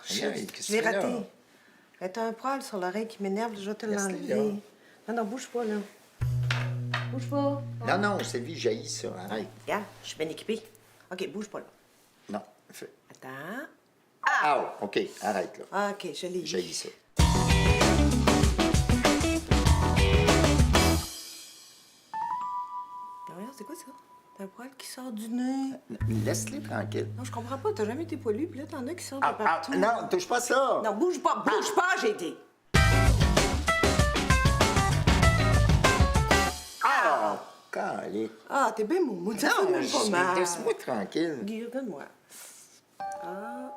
Aïe, qu'est-ce Je l'ai que tu fais, raté. là? T'as un poil sur l'oreille qui m'énerve, je vais te Laisse-le, l'enlever. là. Non, non, bouge pas, là. Bouge pas. Non, non, Sylvie, j'haïs ça. Arrête. Regarde, je suis bien équipée. OK, bouge pas, là. Non, fais. Attends. Ah! OK, arrête, là. Ah, OK, je l'ai. J'haïs ça. Regarde, c'est quoi ça? T'as un poil qui sort du nez. Laisse-les tranquille. Non, je comprends pas, t'as jamais été poilu, puis là, t'en as qui sortent Ah, de partout. non, touche pas ça! Non, bouge pas, j'ai dit. Ah! Calé. Ah, t'es bien moumou, ça fait même pas mal. Laisse-moi tranquille. Guy, regarde-moi. Ah,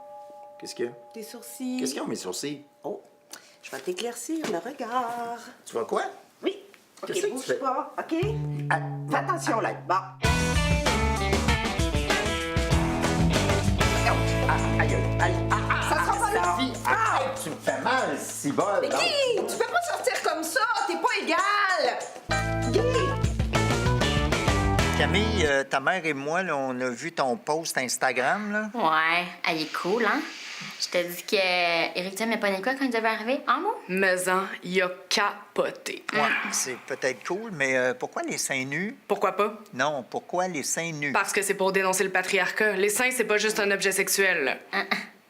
Qu'est-ce qu'il y a? tes sourcils. Qu'est-ce qu'il y a, mes sourcils? Oh, je vais t'éclaircir le regard. Tu vois quoi? Oui. OK, Qu'est-ce que tu bouge fais? pas, OK? Ah, Fais attention, là. Bon. aïe, aïe. Ça sera pas long. Sylvie, arrête, tu me fais mal, si bol. Mais Guy, tu peux pas sortir comme ça, t'es pas égal. Guy! Camille, ta mère et moi, là, on a vu ton post Instagram, là. Ouais, elle est cool, hein? Je t'ai dit que Éric Duhem n'a pas né quoi quand il devait arriver, en mots? Mais il a capoté. Ouais, c'est peut-être cool, mais pourquoi les seins nus? Pourquoi pas? Non, pourquoi les seins nus? Parce que c'est pour dénoncer le patriarcat. Les seins, c'est pas juste un objet sexuel.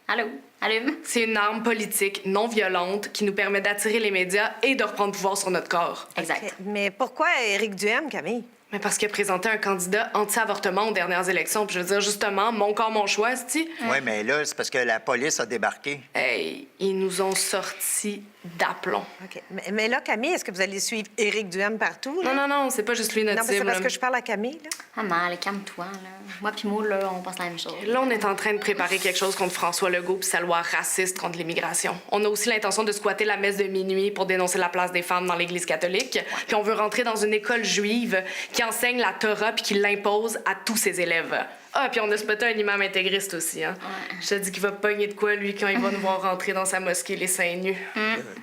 Allô? Allume? C'est une arme politique non violente qui nous permet d'attirer les médias et de reprendre pouvoir sur notre corps. Exact. Mais pourquoi Éric Duhem, Camille? Mais parce qu'il a présenté un candidat anti-avortement aux dernières élections. Puis je veux dire, justement, mon corps, mon choix, c'ti. Oui, mais là, c'est parce que la police a débarqué. Hey, ils nous ont sortis d'aplomb. OK. Mais là, Camille, est-ce que vous allez suivre Éric Duhem partout? Là? Non, c'est pas juste lui notre Non, mais c'est cible. parce que je parle à Camille, là. Ah, mal, calme-toi, là. Moi pis Maud, là, on pense la même chose. Là, on est en train de préparer quelque chose contre François Legault puis sa loi raciste contre l'immigration. On a aussi l'intention de squatter la messe de minuit pour dénoncer la place des femmes dans l'Église catholique. Puis on veut rentrer dans une école juive qui enseigne la Torah puis qui l'impose à tous ses élèves. Ah, puis on a spoté un imam intégriste aussi, hein. Ouais. Je te dis qu'il va pogner de quoi, lui, quand il va nous voir rentrer dans sa mosquée les seins nus.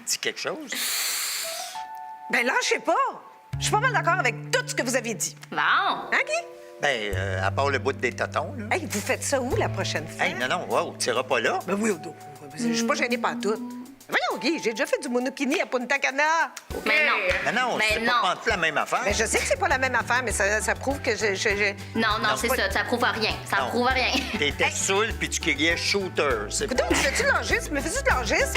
Dis quelque chose? Ben là, je sais pas. Je suis pas mal d'accord avec tout ce que vous avez dit. Bon! Hein, Guy? Ben, à part le bout des totons, là. Hey, vous faites ça où la prochaine fois? Hey, non, wow, tu iras pas là. Ben oui, Odo. Je suis pas gênée par tout. Voyons, Guy, j'ai déjà fait du monokini à Punta Cana. Hey. Mais non! Non, Mais c'est non. pas tout la même affaire. Ben, je sais que c'est pas la même affaire, mais ça prouve que Non, c'est pas- ça, ça prouve rien. Ça Non. prouve rien. T'étais saoul puis tu criais shooter. C'est Écoute, tu fais-tu de l'angisme? Mais fais-tu de l'angisme?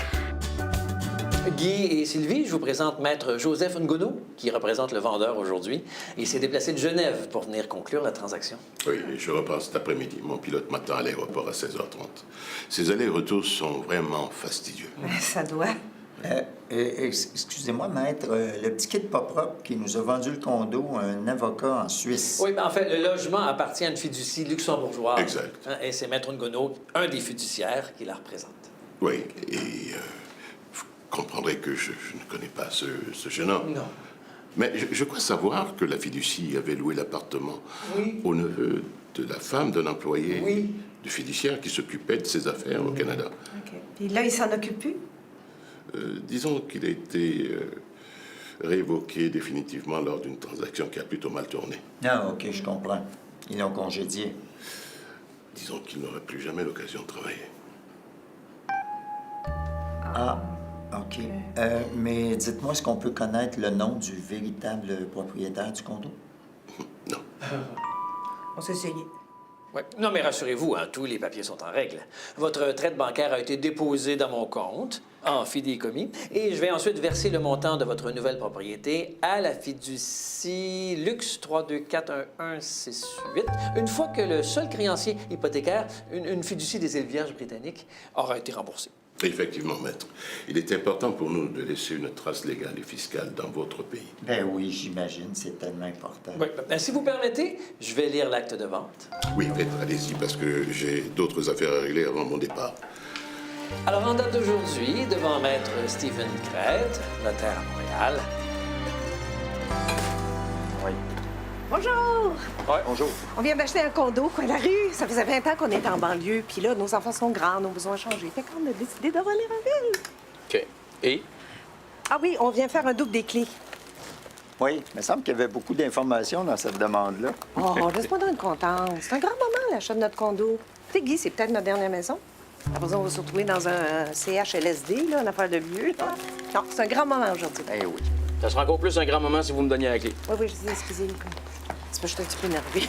Guy et Sylvie, je vous présente Maître Joseph Ngono, qui représente le vendeur aujourd'hui. Il s'est déplacé de Genève pour venir conclure la transaction. Oui, je repars cet après-midi. Mon pilote m'attend à l'aéroport à 16h30. Ces allers-retours sont vraiment fastidieux. Ça doit. Excusez-moi, maître, le petit kid pas propre qui nous a vendu le condo, un avocat en Suisse. Oui, ben en fait, le logement appartient à une fiducie luxembourgeoise. Exact. Hein, et c'est Maître Ngono, un des fiduciaires, qui la représente. Oui, et vous comprendrez que je ne connais pas ce jeune homme. Non. Mais je crois savoir que la fiducie avait loué l'appartement au neveu de la femme d'un employé du fiduciaire qui s'occupait de ses affaires au Canada. OK. Puis là, il s'en occupe plus? Disons qu'il a été révoqué définitivement lors d'une transaction qui a plutôt mal tourné. Ah, OK, je comprends. Ils l'ont congédié. Disons qu'il n'aura plus jamais l'occasion de travailler. Ah, OK. Mais dites-moi, est-ce qu'on peut connaître le nom du véritable propriétaire du condo? Non. On s'est essayé. Ouais. Non, mais rassurez-vous, hein, tous les papiers sont en règle. Votre traite bancaire a été déposée dans mon compte, en fidéicommis, et je vais ensuite verser le montant de votre nouvelle propriété à la fiducie Lux 3241168, une fois que le seul créancier hypothécaire, une fiducie des îles Vierges britanniques, aura été remboursé. Effectivement, maître. Il est important pour nous de laisser une trace légale et fiscale dans votre pays. Ben oui, j'imagine, c'est tellement important. Oui. Ben, si vous permettez, je vais lire l'acte de vente. Oui, maître, allez-y, parce que j'ai d'autres affaires à régler avant mon départ. Alors, en date d'aujourd'hui, devant Maître Stephen Crête, notaire à Montréal. Oui. Bonjour! Bonjour. On vient d'acheter un condo, coin de la rue. Ça faisait 20 ans qu'on était en banlieue. Puis là, nos enfants sont grands, nos besoins ont changé. Fait qu'on a décidé de revenir en ville. OK. Et? Ah oui, on vient faire un double des clés. Oui, il me semble qu'il y avait beaucoup d'informations dans cette demande-là. Oh, laisse-moi dans une contente. C'est un grand moment, l'achat de notre condo. Tu sais, Guy, c'est peut-être notre dernière maison. Après ça, on va se retrouver dans un CHLSD, là, une affaire de vieux. Là. Non, c'est un grand moment aujourd'hui. Eh oui. Ça sera encore plus un grand moment si vous me donniez la clé. Oui, je dis, excusez. C'est parce que je suis un petit peu énervée.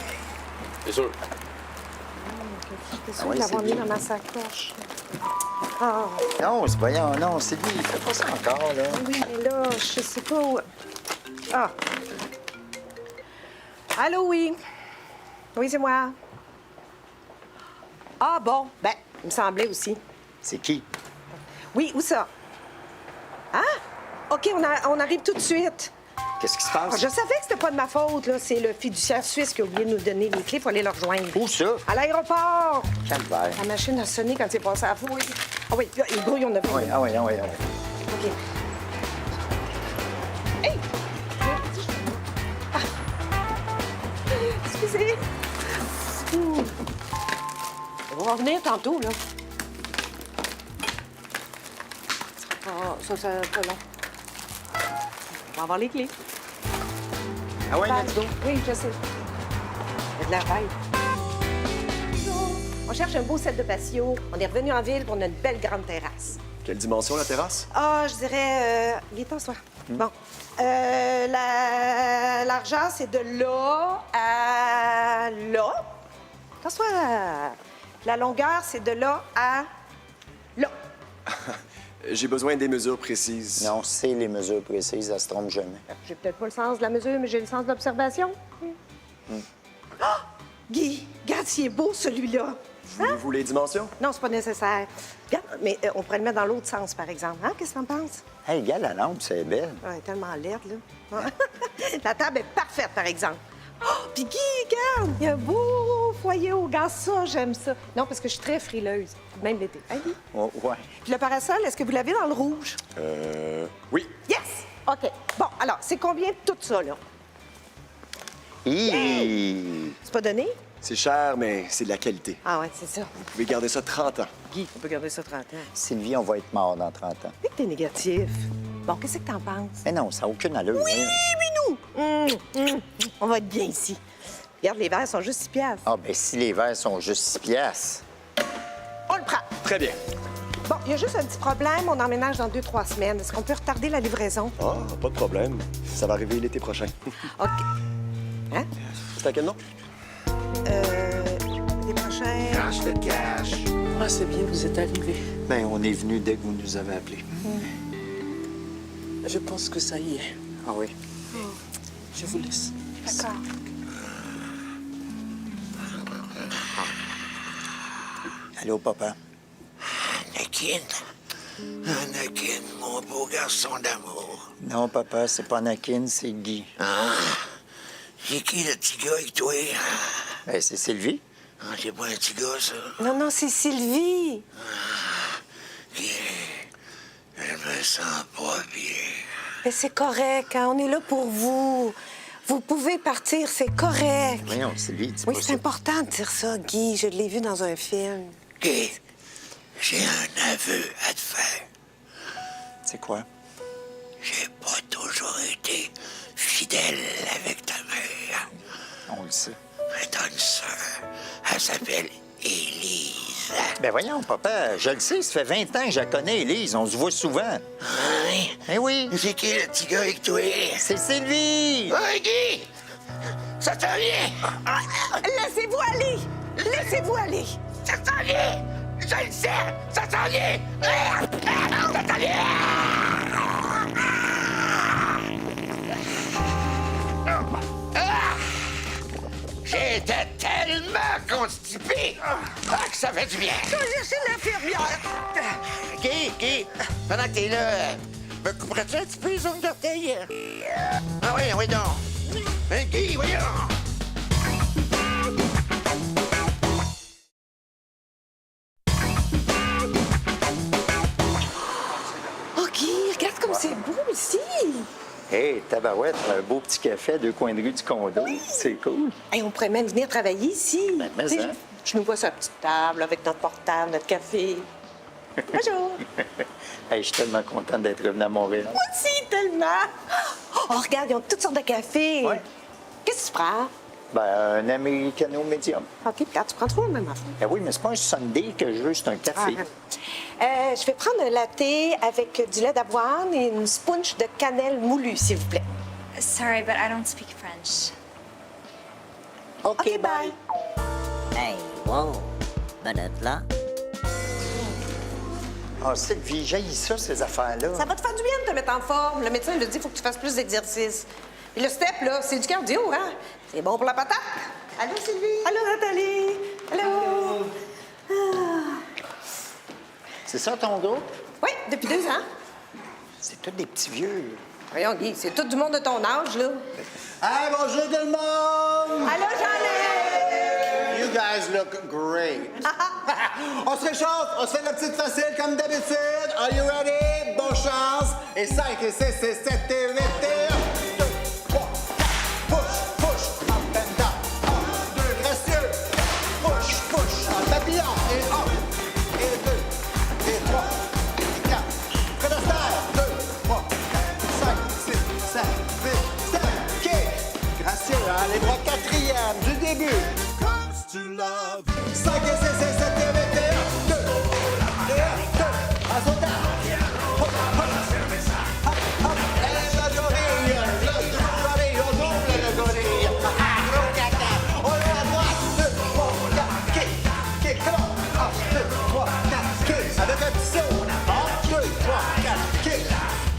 C'est sûr. T'es sûr oui, de l'avoir c'est mis bien. dans ma sacoche? Ah, Non, c'est voyons, non, c'est lui. Fais pas ça encore, là. oui, mais là, je sais pas où... Ah. Allô, oui? Oui, c'est moi. Ah, bon. Ben, il me semblait aussi. C'est qui? Oui, où ça? Hein? OK, on arrive tout de suite. Qu'est-ce qui se Ah, passe? je savais que c'était pas de ma faute, là. C'est le fiduciaire suisse qui a oublié de nous donner les clés. Il faut aller le rejoindre. Où ça? À l'aéroport. Calvaire. La machine a sonné quand c'est passé à la fouille. Ah oui, là, il brouille, on a vu. Oui, ah oui, ah oui, ah oui. OK. Hey! Ah. Excusez. On va revenir tantôt, là. Ça sera pas long. On va avoir les clés. Ah oui, Let's go. Oui, je sais. Il y a de la veille. On cherche un beau set de patio. On est revenu en ville pour une belle grande terrasse. Quelle dimension, la terrasse? Ah, je dirais... Gaëtan, toi. Bon. L'argent, c'est de là à là. Pense-toi. La longueur, c'est de là à là. J'ai besoin des mesures précises. Non, c'est les mesures précises, ça se trompe jamais. J'ai peut-être pas le sens de la mesure, mais j'ai le sens de l'observation. Ah! Guy, regarde s'il est beau, celui-là. Voulez-vous les dimensions? Non, c'est pas nécessaire. Regarde, mais on pourrait le mettre dans l'autre sens, par exemple. Hein? Qu'est-ce que t'en penses? Hey, gars, la lampe, c'est belle. Ouais, elle est tellement laide, là. La table est parfaite, par exemple. Oh, puis Guy, regarde, il y a un beau foyer au gaz. Ça, j'aime ça. Non, parce que je suis très frileuse, même l'été. Hein, Guy? Oh, ouais. Puis le parasol, est-ce que vous l'avez dans le rouge? Oui. Yes! OK. Bon, alors, c'est combien tout ça, là? Hi! C'est pas donné? C'est cher, mais c'est de la qualité. Ah ouais, c'est ça. Vous pouvez garder ça 30 ans. Guy, on peut garder ça 30 ans. Sylvie, on va être mort dans 30 ans. Mais que t'es négatif. Bon, qu'est-ce que t'en penses? Mais non, ça n'a aucune allure. Oui, hein. mais nous! On va être bien ici. Regarde, les verres sont juste 6 piastres. Ah, ben si les verres sont juste 6 piastres. On le prend. Très bien. Bon, il y a juste un petit problème. On emménage dans 2-3 semaines. Est-ce qu'on peut retarder la livraison? Ah, pas de problème. Ça va arriver l'été prochain. OK. Hein? C'est à quel nom? Les prochains... Ah, c'est bien, vous êtes arrivé. Ben, on est venu dès que vous nous avez appelés. Je pense que ça y est. Ah oui? Je vous laisse. D'accord. Allô, papa? Anakin, mon beau garçon d'amour. Non, papa, c'est pas Anakin, c'est Guy. C'est qui le petit gars avec toi? Ben, c'est Sylvie. Ah, c'est pas un petit gars, ça. Non, non, c'est Sylvie. Je me sens pas bien. Mais c'est correct, hein? On est là pour vous. Vous pouvez partir, c'est correct. Voyons, Sylvie, dis Oui, pas c'est ça. important de dire ça, Guy. Je l'ai vu dans un film. OK. J'ai un aveu à te faire. C'est quoi? J'ai pas toujours été fidèle avec ta mère. On le sait. Mais t'as une sœur. Elle s'appelle Élise. Ben voyons, papa, je le sais, ça fait 20 ans que je la connais, Élise. On se voit souvent. Oui. Eh oui, C'est qui le petit gars avec toi? c'est Sylvie! Ouais, Guy! Ça t'en vient! Laissez-vous aller! Laissez-vous aller! Ça s'en vient! Je le sais! Ça s'en vient! Ça s'en vient! J'étais tellement constipé que ça fait du bien. Laissez l'infirmière! Guy, pendant que t'es là, me couperais-tu un petit peu les ongles d'orteil? Ah oui, oui donc. Hein, Guy, voyons! Oh, Guy, regarde comme c'est beau ici! Hey, tabarouette, un beau petit café à 2 coins de rue du condo. C'est cool. Hey, on pourrait même venir travailler ici. Ben, mais Tu sais, hein. Je nous vois sur la petite table avec notre portable, notre café. Bonjour! Hey, je suis tellement contente d'être revenu à Montréal. Moi aussi, tellement! Oh, regarde, ils ont toutes sortes de cafés. Ouais. Qu'est-ce que tu prends? Ben, un americano médium. OK, regarde, tu prends trop la même affaire. Ben oui, mais c'est pas un sundae que je veux, c'est un café. Je vais prendre un latte avec du lait d'avoine et une sponge de cannelle moulue, s'il vous plaît. Sorry, but I don't speak French. OK, bye. Hey, wow! Bonne là. Ah, Sylvie, j'haïs ça, ces affaires-là. Ça va te faire du bien de te mettre en forme. Le médecin lui dit qu'il faut que tu fasses plus d'exercice. Et le step, là, c'est du cardio, hein? C'est bon pour la patate. Allô, Sylvie? Allô, Nathalie? Allô? C'est ça, ton groupe? Oui, depuis 2 ans. C'est tous des petits vieux. Voyons, Guy, c'est tout du monde de ton âge, là. Hey, bonjour tout le monde! Allô, Jean-Luc! You guys look great. On se réchauffe, on se fait la petite facile comme d'habitude. Are you ready? Bonne chance. Et 5, et 6, et 7, et 8, et 1, 2, 3, 4. Push, push, up and down. 1, 2, gracieux. Push, push, en papillon. Et 1, et 2, et 3, et 4. Près de terre. 2, 3, 4, 5, 6, 7, 8, 7. Kick. Gracieux, hein? Les bras quatrième du début. 5 et 6, 7 et 8 et 1, 2, et 1, 2, à son temps. Hop, hop, hop, hop, et la gorille, on double le gorille. Gros caca, on est à droite, 2, 3, 4, kick, kick, come on. 1, 2, 3, 4, kick, avec un petit saut. 1, 2, 3, 4, kick,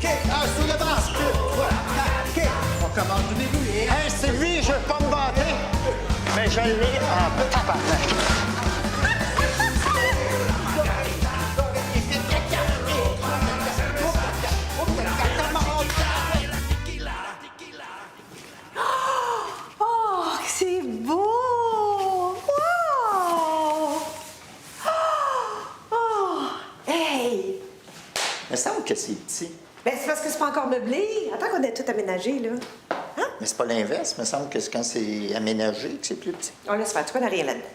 kick, un sous le bras, 2, 3, 4, kick. On commence du début. Hey, Sylvie, je veux pas me vanter, mais je l'ai en tabarnak. Oh, c'est beau! Wow! Oh! Hey! Il me semble que c'est petit. Ben, c'est parce que c'est pas encore meublé. Attends qu'on ait tout aménagé, là. Mais c'est pas l'inverse. Il me semble que c'est quand c'est aménagé que c'est plus petit. On laisse faire. Tu connais rien là-dedans.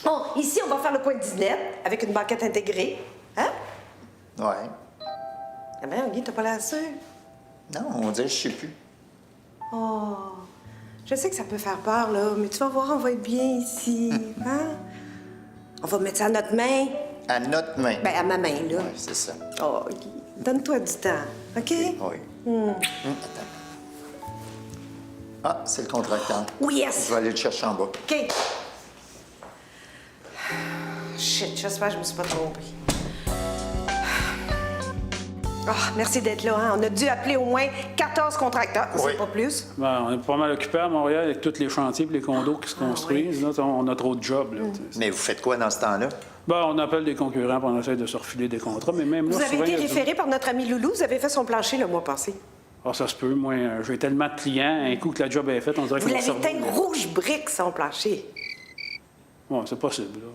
Bon, ici, on va faire le coin de dinette avec une banquette intégrée. Hein? Ouais. Ah ben, Guy, t'as pas l'air sûr. Non, on dirait que je sais plus. Oh! Je sais que ça peut faire peur, là, mais tu vas voir, on va être bien ici. Hein? On va mettre ça à notre main. À notre main. Ben, à ma main, là. Oui, c'est ça. Oh, Guy, donne-toi du temps, OK? Oui. Attends. Ah, c'est le contracteur. Oui, yes! Je vais aller le chercher en bas. OK. Shit, j'espère que je me suis pas trompée. Ah, merci d'être là. Hein? On a dû appeler au moins 14 contracteurs, Oui. c'est pas plus. Ben, on est pas mal occupé à Montréal avec tous les chantiers et les condos qui se construisent. Là, on a trop de jobs. Là, Mais vous faites quoi dans ce temps-là? Ben, on appelle des concurrents pour on essaie de se refiler des contrats, mais même là, Vous avez souvent, été il y a du- référé par notre ami Loulou. Vous avez fait son plancher le mois passé. Ah, ça se peut. Moi, j'ai tellement de clients. Un coup que la job est faite, on dirait que Vous mon l'avez cerveau- teint rouge brique, son plancher. Ouais, c'est possible. Là.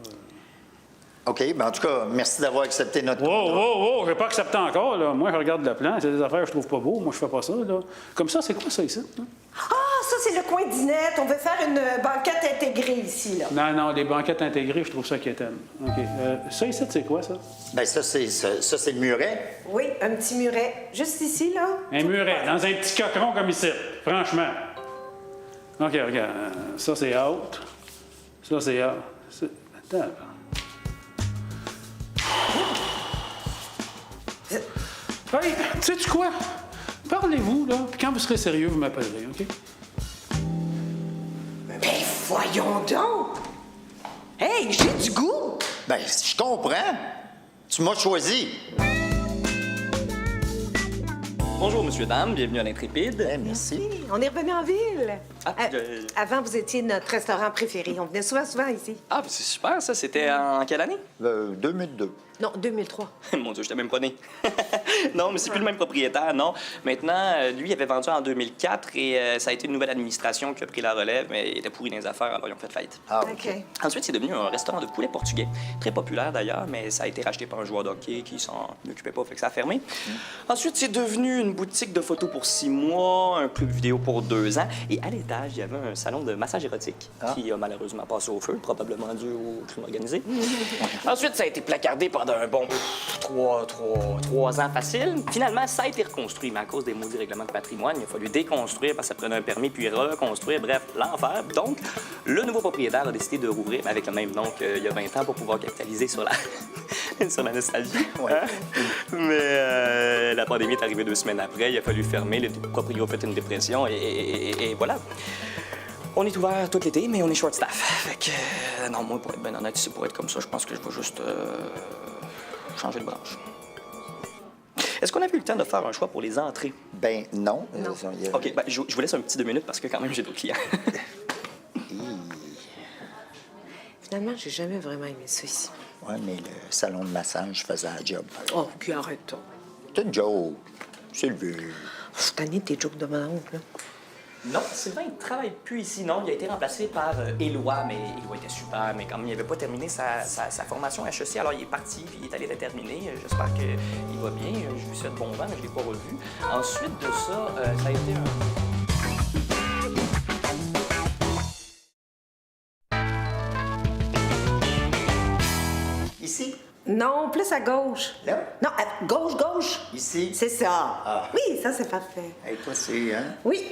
OK, ben en tout cas, merci d'avoir accepté notre Wow, j'ai pas accepté encore. Là. Moi, je regarde le plan. C'est des affaires que je trouve pas beaux. Moi, je fais pas ça. Là. Comme ça, c'est quoi ça ici? Là? Ah, ça, c'est le coin dinette. On veut faire une banquette intégrée ici, là. Non, les banquettes intégrées, je trouve ça quétaine. OK. Ça ici, c'est quoi, ça? Ben ça, c'est le muret. Oui, un petit muret. Juste ici, là. Un muret, dans un petit cochon comme ici, franchement. OK, regarde. Ça, c'est out. Ça, c'est out. Attends. Hey, sais-tu quoi? Parlez-vous, là, puis quand vous serez sérieux, vous m'appellerez, OK? Ben, voyons donc! Hey, j'ai du goût! Ben, je comprends. Tu m'as choisi. Bonjour, monsieur, dame. Bienvenue à l'Intrépide. Merci. On est revenu en ville. Ah, Avant, vous étiez notre restaurant préféré. On venait souvent ici. Ah, ben, c'est super, ça. C'était en quelle année? 2002. Non, 2003. Mon Dieu, j'étais même pas né. Non, mais c'est plus le même propriétaire, non. Maintenant, lui, il avait vendu en 2004 et ça a été une nouvelle administration qui a pris la relève, mais il était pourri dans les affaires, alors ils ont fait faillite. Ah, OK. Ensuite, c'est devenu un restaurant de poulet portugais. Très populaire, d'ailleurs, mais ça a été racheté par un joueur de hockey qui s'en occupait pas, fait que ça a fermé. Ensuite, c'est devenu une boutique de photos pour 6 mois, un club vidéo pour 2 ans, et à l'étage, il y avait un salon de massage érotique qui a malheureusement passé au feu, probablement dû au crime organisé. Ensuite, ça a été placardé pendant d'un bon 3 ans facile. Finalement, ça a été reconstruit, mais à cause des maudits règlements de patrimoine, il a fallu déconstruire parce que ça prenait un permis, puis reconstruire. Bref, l'enfer. Donc, le nouveau propriétaire a décidé de rouvrir avec le même nom qu'il y a 20 ans pour pouvoir capitaliser sur sur la nostalgie. Ouais. Hein? Mais la pandémie est arrivée 2 semaines après. Il a fallu fermer. Le propriétaire a fait une dépression et voilà. On est ouvert tout l'été, mais on est short staff. Fait que, non, moi, pour être bien honnête, si c'est pour être comme ça, je pense que je vais juste changer de branche. Est-ce qu'on a eu le temps de faire un choix pour les entrées? Ben non. OK, ben, je vous laisse un petit 2 minutes parce que quand même, j'ai d'autres clients. Finalement, j'ai jamais vraiment aimé ça ici. Ouais, mais le salon de massage faisait un job. Oh, puis arrête-toi. C'est une joke. Sylvie. Je suis tannée de tes jokes de mon oncle, là. Non, Sylvain, il ne travaille plus ici, non. Il a été remplacé par Éloi, mais Éloi était super, mais quand même, il n'avait pas terminé sa formation HEC, alors il est parti, puis il est allé la terminer. J'espère qu'il va bien. Je lui souhaite bon vent, mais je ne l'ai pas revu. Ensuite de ça, ça a été Ici? Non, plus à gauche. Là? Non, à gauche. Ici? C'est ça. Ah. Oui, ça, c'est parfait. Et toi, c'est, hein? Oui.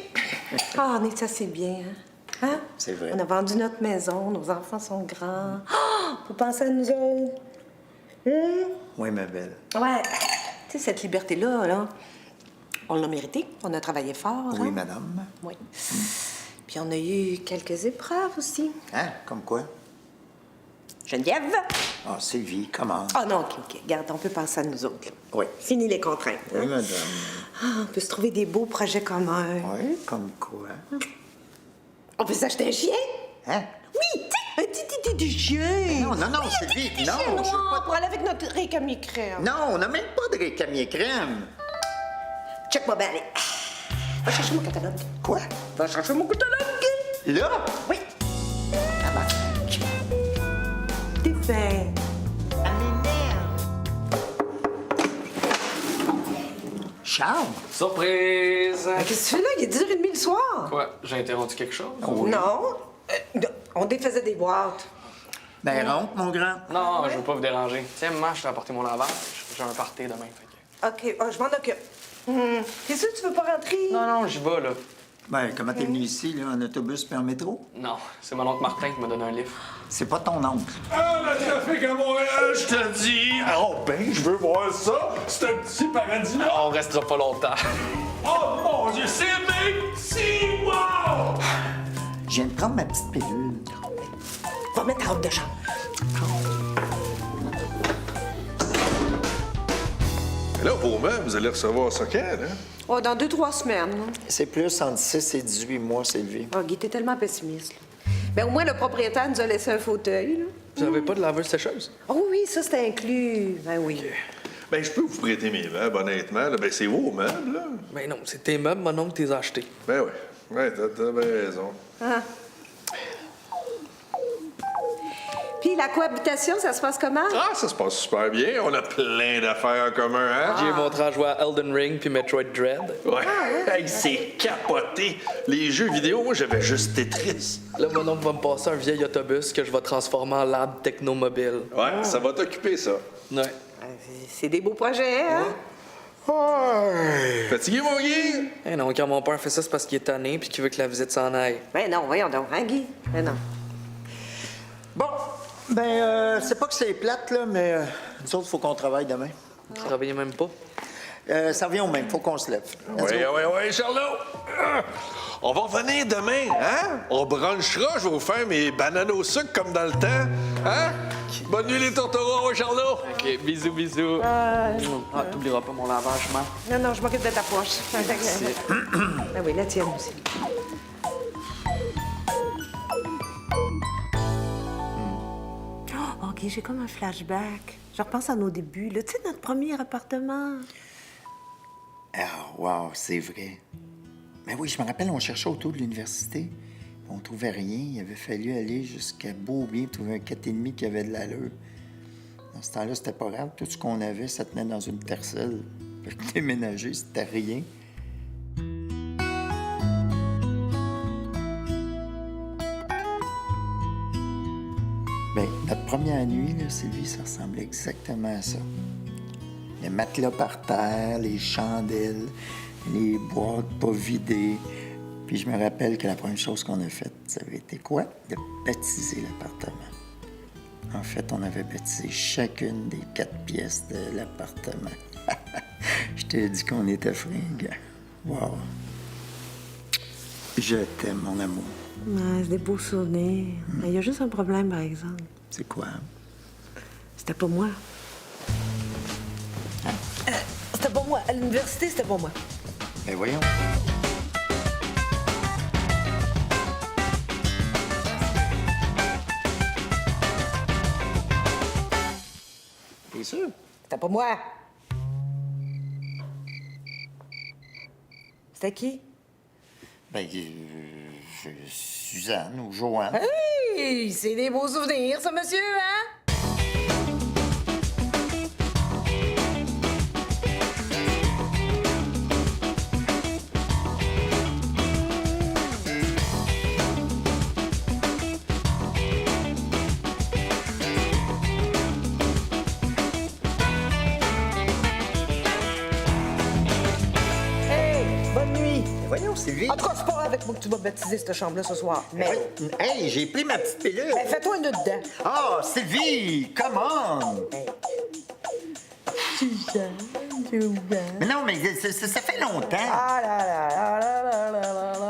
Ah, on est ça, c'est bien, hein? Hein? C'est vrai. On a vendu notre maison, nos enfants sont grands. Ah! Faut penser à nous autres. Oui, ma belle. Ouais. Tu sais, cette liberté-là, là, on l'a mérité. On a travaillé fort. Oui, hein? madame. Oui. Puis on a eu quelques épreuves aussi. Hein? Comme quoi? Geneviève? Ah, Sylvie, comment? Ah non, OK. Regarde, on peut penser à nous autres. Là. Oui. Fini les contraintes. hein? Oui, madame. Ah, on peut se trouver des beaux projets communs. Oui, comme quoi? On peut s'acheter un chien? Hein? Oui, tu sais, un petit chien. Non, Sylvie, non. Chien je veux noir pas... pour aller avec notre récamier crème. Non, on n'a même pas de récamier crème. Check-moi bien, allez. Va chercher mon catalogue. Quoi? Va chercher mon catalogue. Là? Oui. T'es fait. Charles? Surprise! Qu'est-ce que tu fais là? Il est 10h30 le soir. Quoi? J'ai interrompu quelque chose? Non. On défaisait des boîtes. Ben, rentre, mon grand. Non, je veux pas vous déranger. Tiens, maman, je t'ai apporté mon lavage. J'ai un party demain. Fait que... OK, je m'en occupe. T'es sûr que tu veux pas rentrer? Non, j'y vais, là. Ben, comment t'es venu ici, là, en autobus puis en métro? Non, c'est mon oncle Martin qui m'a donné un livre. C'est pas ton oncle. Ah, le trafic à Montréal, je te dis! Oh, ben, je veux voir ça! C'est un petit paradis-là! On restera pas longtemps. Oh, mon Dieu, c'est merci! Wow! Je viens de prendre ma petite pilule. Va mettre ta robe de chambre. Mais là, vos meubles, vous allez recevoir ça quand, hein? Oh, dans 2-3 semaines. C'est plus entre 6 et 18 mois, Sylvie. Oh, Guy, t'es tellement pessimiste. Là. Ben, au moins, le propriétaire nous a laissé un fauteuil. Là. Vous avez pas de laveuse sécheuse? Oh oui, ça, c'est inclus. Ben oui. Ben, je peux vous prêter mes meubles, honnêtement. Là. Ben, c'est vos meubles, là. Ben non, c'est tes meubles, mon oncle, t'es achetés. Ben oui. Ouais, t'as bien raison. Ah. Puis la cohabitation, ça se passe comment? Ah, ça se passe super bien. On a plein d'affaires en commun, hein? J'ai montré à jouer à Elden Ring puis Metroid Dread. Ouais. Hey, c'est capoté. Les jeux vidéo, moi, j'avais juste Tetris. Là, mon oncle va me passer un vieil autobus que je vais transformer en lab technomobile. Ouais, ça va t'occuper, ça. Ouais. C'est des beaux projets, hein? Ouais. Fatigué, mon Guy? Eh non, quand mon père fait ça, c'est parce qu'il est tanné puis qu'il veut que la visite s'en aille. Ben non, voyons donc, hein, Guy? Ben non. Bon, ben, c'est pas que c'est plate, là, mais nous autres, il faut qu'on travaille demain. Vous travaillez même pas? Ça revient au même, faut qu'on se lève. Ouais, Charlot. On va revenir demain, hein? On brunchera, je vais vous faire mes bananes au sucre comme dans le temps. Hein? Bonne nuit, les tourtereaux, Charlot. OK, bisous. Ah, t'oublieras pas mon lavage, man. Non, je m'occupe de ta poche. Merci. Ben oui, la tienne aussi. Oh, OK, j'ai comme un flashback. Je repense à nos débuts, là. Tu sais, notre premier appartement. Ah, wow, c'est vrai. Ben oui, je me rappelle, on cherchait autour de l'université. On trouvait rien. Il avait fallu aller jusqu'à Beaubien pour trouver un 4,5 qui avait de l'allure. Dans ce temps-là, c'était pas grave. Tout ce qu'on avait, ça tenait dans une tercelle. Fait que déménager, c'était rien. Ben, notre première nuit, là, Sylvie, ça ressemblait exactement à ça. Les matelas par terre, les chandelles, les boîtes pas vidées. Puis je me rappelle que la première chose qu'on a faite, ça avait été quoi? De baptiser l'appartement. En fait, on avait baptisé chacune des 4 pièces de l'appartement. Je t'ai dit qu'on était fringants. Wow. Je t'aime, mon amour. C'est des beaux souvenirs. Mais il y a juste un problème, par exemple. C'est quoi? C'était pas moi. C'était pas moi. À l'université, c'était pas moi. Ben voyons. T'es sûr? C'était pas moi. C'était qui? Ben, Suzanne ou Joanne. Hey! C'est des beaux souvenirs, ça, monsieur, hein? Bonne nuit. Voyons, Sylvie. En tout cas, c'est pas avec moi que tu vas baptiser cette chambre-là ce soir. Mais. Hey, j'ai pris ma petite pilule. Ben, fais-toi un nœud dedans. Oh, Sylvie, come on! Suzanne. Mais non, mais ça fait longtemps. Ah là là là là là là là